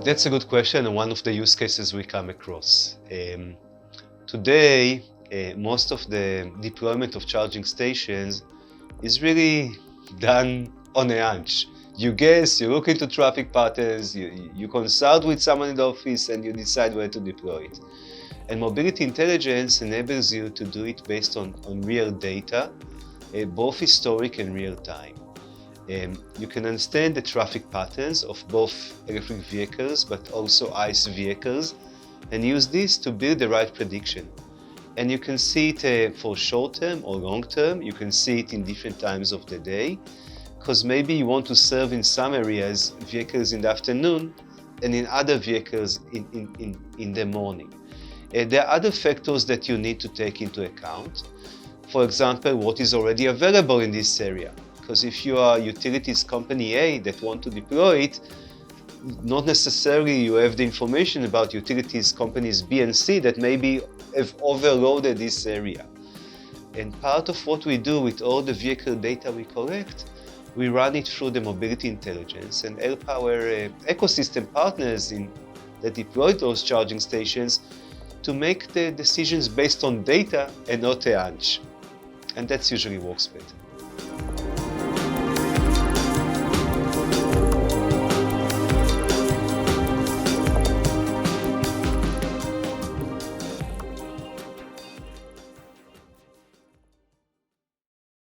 That's a good question, and one of the use cases we come across. Today, most of the deployment of charging stations is really done on a hunch. You guess, you look into traffic patterns, you consult with someone in the office, and you decide where to deploy it. And mobility intelligence enables you to do it based on real data, both historic and real time. You can understand the traffic patterns of both electric vehicles but also ICE vehicles and use this to build the right prediction. And you can see it for short term or long term. You can see it in different times of the day, because maybe you want to serve in some areas vehicles in the afternoon and in other vehicles in the morning. There are other factors that you need to take into account. For example, what is already available in this area. Because if you are utilities company A that want to deploy it, not necessarily you have the information about utilities companies B and C that maybe have overloaded this area. And part of what we do with all the vehicle data we collect, we run it through the mobility intelligence and help our ecosystem partners that deploy those charging stations to make the decisions based on data and not a hunch. And that usually works better.